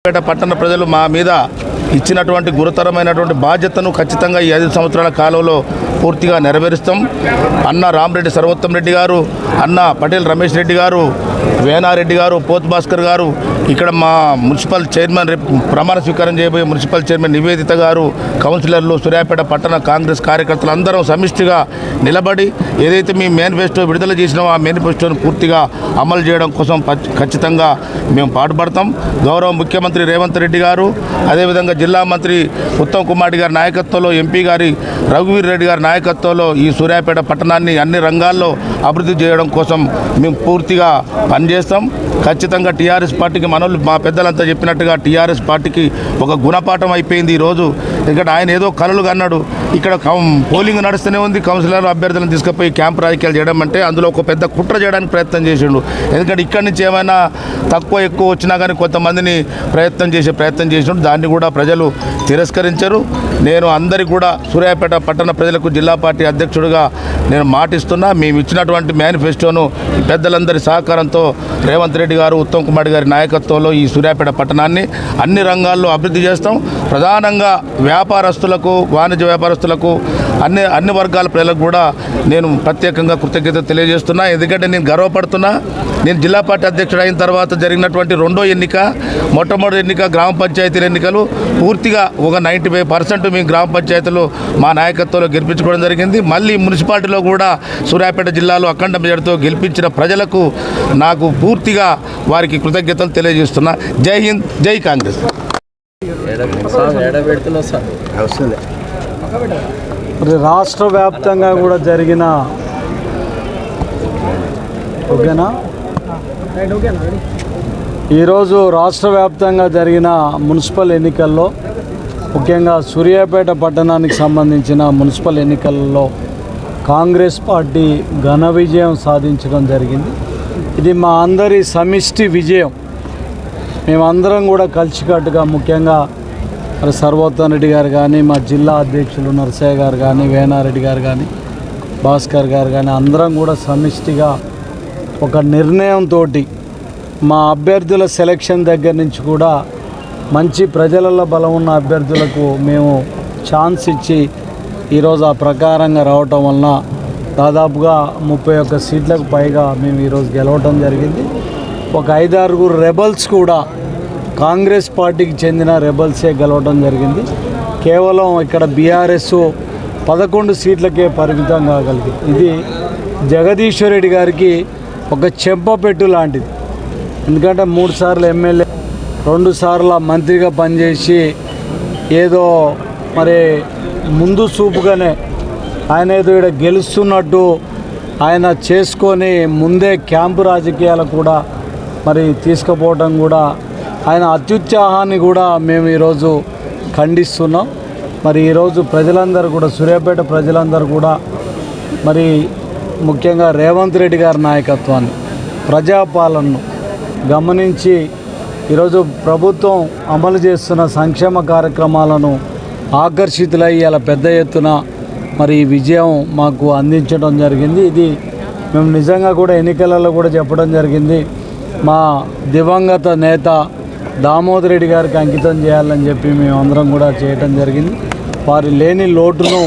పేట పట్టణ ప్రజలు మా మీద ఇచ్చినటువంటి గురుతరమైనటువంటి బాధ్యతను ఖచ్చితంగా ఈ 5 సంవత్సరాల కాలంలో పూర్తిగా నెరవేరుస్తాం. అన్న రామరెడ్డి సర్వోత్తమ్ రెడ్డి గారు, అన్న పటేల్ రమేష్ రెడ్డి గారు, వేనారెడ్డి గారు, పోత్ భాస్కర్ గారు, ఇక్కడ మా మున్సిపల్ చైర్మన్ ప్రమాణ స్వీకారం చేయబోయే మున్సిపల్ చైర్మన్ నివేదిత గారు, కౌన్సిలర్లు, సూర్యాపేట పట్టణ కాంగ్రెస్ కార్యకర్తలు అందరం సమిష్టిగా నిలబడి ఏదైతే మీ మేనిఫెస్టో విడుదల చేసినామో ఆ మేనిఫెస్టోను పూర్తిగా అమలు చేయడం కోసం ఖచ్చితంగా మేము పాటుపడతాం. గౌరవ ముఖ్యమంత్రి రేవంత్ రెడ్డి గారు, అదేవిధంగా జిల్లా మంత్రి ఉత్తమ్ కుమార్ గారి నాయకత్వంలో, ఎంపీ గారి రఘువీర్ రెడ్డి గారి నాయకత్వంలో ఈ సూర్యాపేట పట్టణాన్ని అన్ని రంగాల్లో అభివృద్ధి చేయడం కోసం మేము పూర్తిగా పనిచేస్తాం. ఖచ్చితంగా టీఆర్ఎస్ పార్టీకి మనోళ్ళు మా పెద్దలంతా చెప్పినట్టుగా టీఆర్ఎస్ పార్టీకి ఒక గుణపాఠం అయిపోయింది ఈరోజు. ఎందుకంటే ఆయన ఏదో కలలు కన్నాడు. ఇక్కడ పోలింగ్ నడుస్తూనే ఉంది, కౌన్సిలర్ అభ్యర్థులను తీసుకుపోయి క్యాంప్ రాజకీయాలు చేయడం అంటే అందులో ఒక పెద్ద కుట్ర చేయడానికి ప్రయత్నం చేసిండు. ఎందుకంటే ఇక్కడి నుంచి ఏమైనా తక్కువ ఎక్కువ వచ్చినా కానీ కొంతమందిని ప్రయత్నం చేసినట్టు దాన్ని కూడా ప్రజలు తిరస్కరించారు. నేను అందరికీ కూడా సూర్యాపేట పట్టణ ప్రజలకు జిల్లా పార్టీ అధ్యక్షుడిగా నేను మాటిస్తున్నా. మేము ఇచ్చినటువంటి మేనిఫెస్టోను పెద్దలందరి సహకారంతో రేవంత్ రెడ్డి గారు, ఉత్తమ్ కుమార్ గారి నాయకత్వంలో ఈ సూర్యాపేట పట్టణాన్ని అన్ని రంగాల్లో అభివృద్ధి చేస్తాం. ప్రధానంగా వ్యాపారస్తులకు, వాణిజ్య వ్యాపారస్తులకు, అన్ని వర్గాల ప్రజలకు కూడా నేను ప్రత్యేకంగా కృతజ్ఞత తెలియజేస్తున్నా. ఎందుకంటే నేను గర్వపడుతున్నా. నేను జిల్లా పార్టీ అధ్యక్షుడు అయిన తర్వాత జరిగినటువంటి రెండో ఎన్నిక, మొట్టమొదటి ఎన్నిక గ్రామ పంచాయతీల ఎన్నికలు పూర్తిగా ఒక 95% మీ గ్రామ పంచాయతీలు మా నాయకత్వంలో గెలిపించుకోవడం జరిగింది. మళ్ళీ మున్సిపాలిటీలో కూడా సూర్యాపేట జిల్లాలో అఖండ మెజార్టీతో గెలిపించిన ప్రజలకు నాకు పూర్తిగా వారికి కృతజ్ఞతలు తెలియజేస్తున్నా. జై హింద్, జై కాంగ్రెస్. రాష్ట్ర వ్యాప్తంగా కూడా జరిగిన ఈరోజు రాష్ట్ర వ్యాప్తంగా జరిగిన మున్సిపల్ ఎన్నికల్లో, ముఖ్యంగా సూర్యాపేట పట్టణానికి సంబంధించిన మున్సిపల్ ఎన్నికల్లో కాంగ్రెస్ పార్టీ ఘన విజయం సాధించడం జరిగింది. ఇది మా అందరి సమిష్టి విజయం. మేమందరం కూడా కలిసికట్టుగా, ముఖ్యంగా సర్వోత్తమ్ రెడ్డి గారు కానీ, మా జిల్లా అధ్యక్షులు నరసయ్య గారు కానీ, వేనారెడ్డి గారు కానీ, భాస్కర్ గారు కానీ, అందరం కూడా సమిష్టిగా ఒక నిర్ణయంతో మా అభ్యర్థుల సెలక్షన్ దగ్గర నుంచి కూడా మంచి ప్రజలలో బలం ఉన్న అభ్యర్థులకు మేము ఛాన్స్ ఇచ్చి ఈరోజు ఆ ప్రకారంగా రావటం వలన దాదాపుగా 31 సీట్లకు పైగా మేము ఈరోజు గెలవటం జరిగింది. ఒక 5-6 రెబల్స్ కూడా కాంగ్రెస్ పార్టీకి చెందిన రెబల్సే గెలవడం జరిగింది. కేవలం ఇక్కడ బీఆర్ఎస్ 11 సీట్లకే పరిమితం కాగలిగింది. ఇది జగదీశ్వర్ రెడ్డి గారికి ఒక చెంపపెట్టు లాంటిది. ఎందుకంటే 3 సార్లు ఎమ్మెల్యే, 2 సార్లు మంత్రిగా పనిచేసి ఏదో మరి ముందు చూపుగానే ఆయన ఏదో ఇక్కడ గెలుస్తున్నట్టు ఆయన చేసుకొని ముందే క్యాంపు రాజకీయాలు కూడా మరి తీసుకుపోవడం కూడా, ఆయన అత్యుత్సాహాన్ని కూడా మేము ఈరోజు ఖండిస్తున్నాం. మరి ఈరోజు ప్రజలందరూ కూడా, సూర్యాపేట ప్రజలందరూ కూడా మరి ముఖ్యంగా రేవంత్ రెడ్డి గారి నాయకత్వాన్ని, ప్రజాపాలనను గమనించి ఈరోజు ప్రభుత్వం అమలు చేస్తున్న సంక్షేమ కార్యక్రమాలను ఆకర్షితులై ఇలా పెద్ద ఎత్తున మరి ఈ విజయం మాకు అందించడం జరిగింది. ఇది మేము నిజంగా కూడా ఎన్నికలలో కూడా చెప్పడం జరిగింది. మా దివంగత నేత దామోదర్ రెడ్డి గారికి అంకితం చేయాలని చెప్పి మేమందరం కూడా చేయటం జరిగింది. వారి లేని లోటును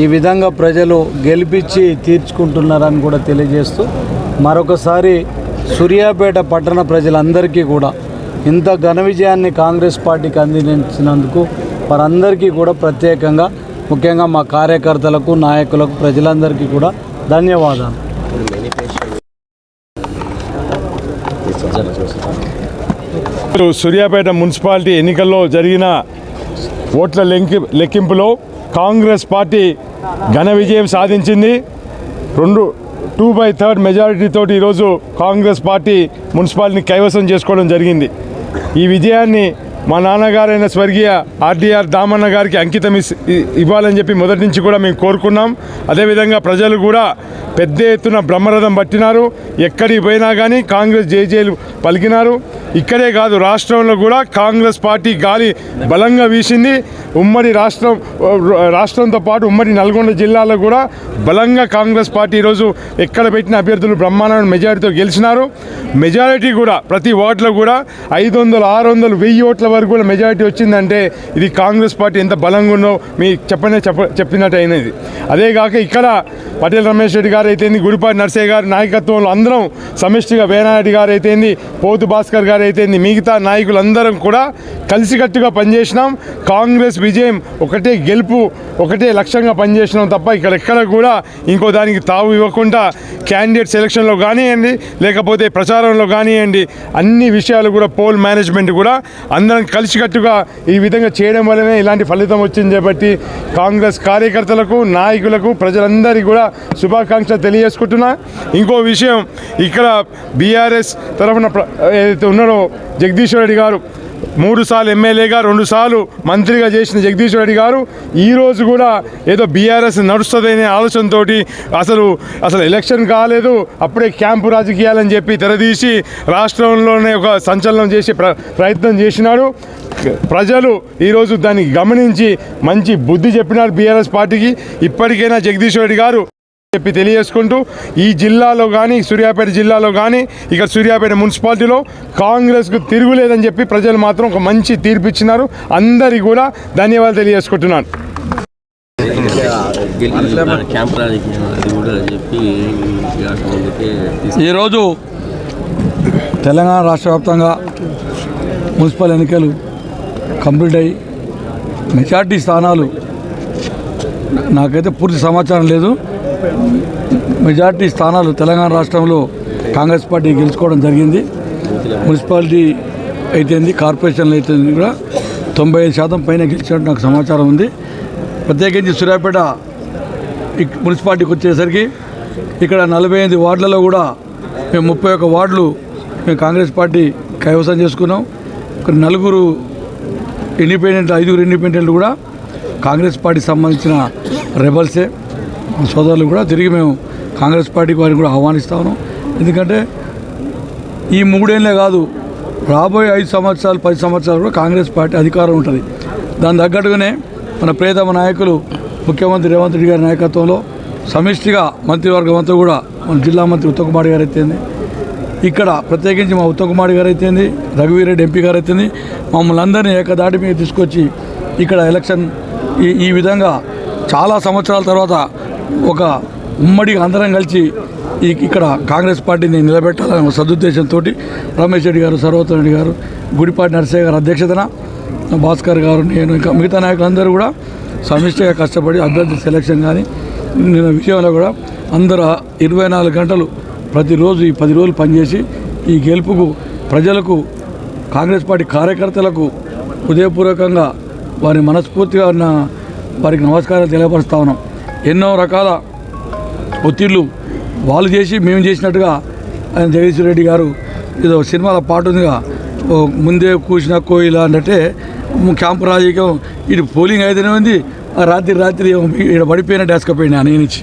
ఈ విధంగా ప్రజలు గెలిపించి తీర్చుకుంటున్నారని కూడా తెలియజేస్తూ, మరొకసారి సూర్యాపేట పట్టణ ప్రజలందరికీ కూడా ఇంత ఘన విజయాన్ని కాంగ్రెస్ పార్టీకి అందించినందుకు వారందరికీ కూడా ప్రత్యేకంగా, ముఖ్యంగా మా కార్యకర్తలకు, నాయకులకు, ప్రజలందరికీ కూడా ధన్యవాదాలు. సూర్యాపేట మున్సిపాలిటీ ఎన్నికల్లో జరిగిన ఓట్ల లెక్కింపులో కాంగ్రెస్ పార్టీ ఘన విజయం సాధించింది. 2/3 మెజారిటీతో ఈరోజు కాంగ్రెస్ పార్టీ మున్సిపాలిటీని కైవసం చేసుకోవడం జరిగింది. ఈ విజయాన్ని మా నాన్నగారైన స్వర్గీయ ఆర్డీఆర్ దామన్న గారికి అంకితం ఇవ్వాలని చెప్పి మొదటి నుంచి కూడా మేము కోరుకున్నాం. అదేవిధంగా ప్రజలు కూడా పెద్ద ఎత్తున బ్రహ్మరథం పట్టినారు. ఎక్కడికి పోయినా కానీ కాంగ్రెస్ జేజేలు పలికినారు. ఇక్కడే కాదు, రాష్ట్రంలో కూడా కాంగ్రెస్ పార్టీ గాలి బలంగా వీసింది. ఉమ్మడి రాష్ట్రంతో పాటు ఉమ్మడి నల్గొండ జిల్లాలో కూడా బలంగా కాంగ్రెస్ పార్టీ ఈరోజు ఎక్కడ పెట్టిన అభ్యర్థులు బ్రహ్మాండమైన మెజారిటీతో గెలిచినారు. మెజారిటీ కూడా ప్రతి వార్డులో కూడా 500, 600, 1000 ఓట్ల వరకు కూడా మెజారిటీ వచ్చిందంటే ఇది కాంగ్రెస్ పార్టీ ఎంత బలంగా ఉన్నో మీ చెప్పినట్టు అయినది. అదేగాక ఇక్కడ పటేల్ రమేష్ రెడ్డి గారు అయితేంది, గుడిపాటి నర్సయ్య గారి నాయకత్వంలో అందరం సమిష్టిగా వేనారెడ్డి గారు అయితేంది, పోతు భాస్కర్ గారు అయితేంది, మిగతా నాయకులందరం కూడా కలిసికట్టుగా పనిచేసినాం. కాంగ్రెస్ విజయం ఒకటే, గెలుపు ఒకటే లక్ష్యంగా పనిచేసినాం తప్ప ఎక్కడ కూడా ఇంకో దానికి తావు ఇవ్వకుండా క్యాండిడేట్ సెలక్షన్లో కానివ్వండి, లేకపోతే ప్రచారంలో కానివ్వండి, అన్ని విషయాలు కూడా పోల్ మేనేజ్మెంట్ కూడా అందరం కలిసికట్టుగా ఈ విధంగా చేయడం వల్లనే ఇలాంటి ఫలితం వచ్చింది. కాబట్టి కాంగ్రెస్ కార్యకర్తలకు, నాయకులకు, ప్రజలందరికీ కూడా శుభాకాంక్షలు తెలియజేసుకుంటున్నా. ఇంకో విషయం, ఇక్కడ బీఆర్ఎస్ తరఫున ఏదైతే ఉన్నారో జగదీశ్వర్ రెడ్డి గారు 3 సార్లు ఎమ్మెల్యేగా 2 సార్లు మంత్రిగా చేసిన జగదీశ్వర్ రెడ్డి గారు ఈరోజు కూడా ఏదో బీఆర్ఎస్ నడుస్తుందనే ఆలోచనతో అసలు ఎలక్షన్ కాలేదు, అప్పుడే క్యాంపు రాజకీయాలని చెప్పి తెరదీసి రాష్ట్రంలోనే ఒక సంచలనం చేసే ప్రయత్నం చేసినాడు. ప్రజలు ఈరోజు దాన్ని గమనించి మంచి బుద్ధి చెప్పినారు బీఆర్ఎస్ పార్టీకి. ఇప్పటికైనా జగదీశ్వర్ రెడ్డి గారు చెప్పి తెలియజేసుకుంటూ ఈ జిల్లాలో కానీ, సూర్యాపేట జిల్లాలో కానీ, ఇక సూర్యాపేట మున్సిపాలిటీలో కాంగ్రెస్కు తిరుగులేదని చెప్పి ప్రజలు మాత్రం ఒక మంచి తీర్పు ఇచ్చినారు. అందరికీ కూడా ధన్యవాదాలు తెలియజేసుకుంటున్నాను. ఈరోజు తెలంగాణ రాష్ట్ర వ్యాప్తంగా మున్సిపల్ ఎన్నికలు కంప్లీట్ అయ్యి మెజార్టీ స్థానాలు నాకైతే పూర్తి సమాచారం లేదు. మెజార్టీ స్థానాలు తెలంగాణ రాష్ట్రంలో కాంగ్రెస్ పార్టీ గెలుచుకోవడం జరిగింది. మున్సిపాలిటీ అయితేంది, కార్పొరేషన్లు అయితే కూడా 95% పైన గెలిచినట్టు నాకు సమాచారం ఉంది. ప్రత్యేకించి సూర్యాపేట మున్సిపాలిటీకి వచ్చేసరికి ఇక్కడ 45 వార్డులలో కూడా మేము 31 వార్డులు మేము కాంగ్రెస్ పార్టీ కైవసం చేసుకున్నాం. ఇక్కడ 4 ఇండిపెండెంట్, 5 ఇండిపెండెంట్లు కూడా కాంగ్రెస్ పార్టీకి సంబంధించిన రెబల్సే సోదరులు కూడా తిరిగి మేము కాంగ్రెస్ పార్టీకి వారిని కూడా ఆహ్వానిస్తా ఉన్నాం. ఎందుకంటే ఈ 3 ఏళ్ళే కాదు, రాబోయే 5 సంవత్సరాలు 10 సంవత్సరాలు కూడా కాంగ్రెస్ పార్టీ అధికారం ఉంటుంది. దాని తగ్గట్టుగానే మన ప్రియతమ నాయకులు ముఖ్యమంత్రి రేవంత్ రెడ్డి గారి నాయకత్వంలో సమిష్టిగా మంత్రివర్గం అంతా కూడా మన జిల్లా మంత్రి ఉత్తమ్ కుమార్ గారు అయితేంది, ఇక్కడ ప్రత్యేకించి మా ఉత్తమ్ కుమార్ గారు అయితేంది, రఘువీరెడ్డి ఎంపీ గారు అయితేంది, మమ్మల్ని అందరినీ ఏకదాటి మీద తీసుకొచ్చి ఇక్కడ ఎలక్షన్ ఈ విధంగా చాలా సంవత్సరాల తర్వాత ఒక ఉమ్మడిగా అందరం కలిసి ఇక్కడ కాంగ్రెస్ పార్టీని నిలబెట్టాలనే సదుద్దేశంతో రమేష్ రెడ్డి గారు, సర్వోత్తమ్ రెడ్డి గారు, గుడిపాటి నర్సయ్య గారు అధ్యక్షతన, భాస్కర్ గారు, నేను, ఇంకా మిగతా నాయకులందరూ కూడా సమిష్టిగా కష్టపడి అభ్యర్థి సెలక్షన్ కానీ విషయంలో కూడా అందరూ 24 గంటలు ప్రతిరోజు ఈ 10 రోజులు పనిచేసి ఈ గెలుపుకు ప్రజలకు, కాంగ్రెస్ పార్టీ కార్యకర్తలకు హృదయపూర్వకంగా వారి మనస్ఫూర్తిగా ఉన్న వారికి నమస్కారాలు తెలియపరుస్తా ఉన్నాం. ఎన్నో రకాల ఒత్తిళ్లు వాళ్ళు చేసి మేము చేసినట్టుగా ఆయన జగదీశ్వర్ రెడ్డి గారు ఏదో సినిమాలో పాట ఉందిగా, ముందే కూసిన కోయిల అంటే క్యాంపు రాజకీయం, ఇటు పోలింగ్ అయితేనే ఉంది, రాత్రి ఇక్కడ పడిపోయిన డెస్కపోయింది ఆయన నుంచి.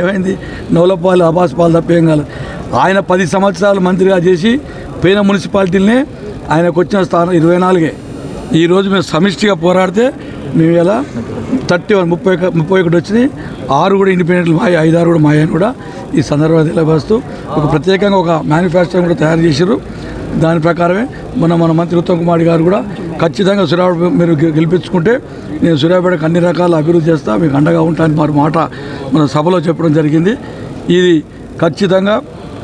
ఏమైంది, నవలపాలు అబాస్పాలు తప్పేం కాదు. ఆయన 10 సంవత్సరాలు మంత్రిగా చేసి పోయిన మున్సిపాలిటీలనే ఆయనకు వచ్చిన స్థానం 24. ఈరోజు మేము సమిష్టిగా పోరాడితే మేము ఇలా 31 వచ్చినాయి. 6 కూడా ఇండిపెండెంట్లు మాయ, 5-6 కూడా మాయ అని కూడా ఈ సందర్భంగా తెలియపరుస్తూ ఒక ప్రత్యేకంగా ఒక మేనిఫెస్టో కూడా తయారు చేశారు. దాని ప్రకారమే మన మంత్రి ఉత్తమ్ కుమార్ గారు కూడా ఖచ్చితంగా సూర్యాపేట మీరు గెలిపించుకుంటే నేను సూర్యాపేటకు అన్ని రకాల అభివృద్ధి చేస్తా, మీకు అండగా ఉంటానని వారి మాట మన సభలో చెప్పడం జరిగింది. ఇది ఖచ్చితంగా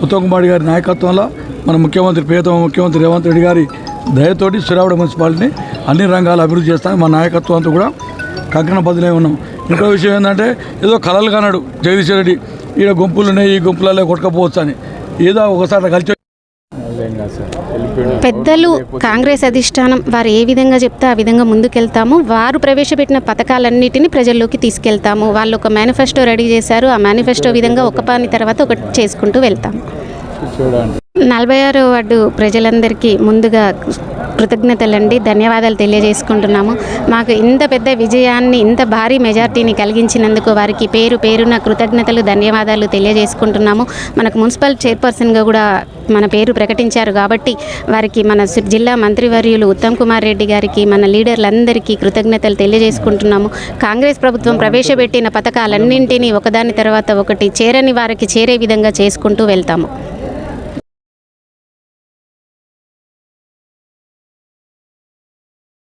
ఉత్తమ్ కుమార్ గారి నాయకత్వంలో మన ప్రియతమ ముఖ్యమంత్రి రేవంత్ రెడ్డి గారి దయతోటి సూర్యాపేట మున్సిపాలిటీని అన్ని రంగాలు అభివృద్ధి చేస్తాను. మా నాయకత్వం అంతా కూడా కంకణ బదులే ఉన్నాం. ఇంకో విషయం ఏంటంటే ఏదో కలలు కన్నాడు జగదీశ్వర్ రెడ్డి, ఈడ గుంపులు ఉన్నాయి, ఈ గుంపులలో కొట్టుకపోవచ్చు అని, ఏదో ఒకసారి కలిసి పెద్దలు కాంగ్రెస్ అధిష్టానం వారు ఏ విధంగా చెప్తే ఆ విధంగా ముందుకెళ్తాము. వారు ప్రవేశపెట్టిన పథకాలన్నిటిని ప్రజల్లోకి తీసుకెళ్తాము. వాళ్ళు ఒక మేనిఫెస్టో రెడీ చేశారు. ఆ మేనిఫెస్టో విధంగా ఒక పని తర్వాత ఒకటి చేసుకుంటూ వెళ్తాము. 46వ వార్డు ప్రజలందరికీ ముందుగా కృతజ్ఞతలండి, ధన్యవాదాలు తెలియజేసుకుంటున్నాము. మాకు ఇంత పెద్ద విజయాన్ని, ఇంత భారీ మెజార్టీని కలిగించినందుకు వారికి పేరు పేరున కృతజ్ఞతలు, ధన్యవాదాలు తెలియజేసుకుంటున్నాము. మనకు మున్సిపల్ చైర్పర్సన్గా కూడా మన పేరు ప్రకటించారు కాబట్టి వారికి మన జిల్లా మంత్రివర్యులు ఉత్తమ్ కుమార్ రెడ్డి గారికి, మన లీడర్లందరికీ కృతజ్ఞతలు తెలియజేసుకుంటున్నాము. కాంగ్రెస్ ప్రభుత్వం ప్రవేశపెట్టిన పథకాలన్నింటినీ ఒకదాని తర్వాత ఒకటి చేరని వారికి చేరే విధంగా చేసుకుంటూ వెళ్తాము.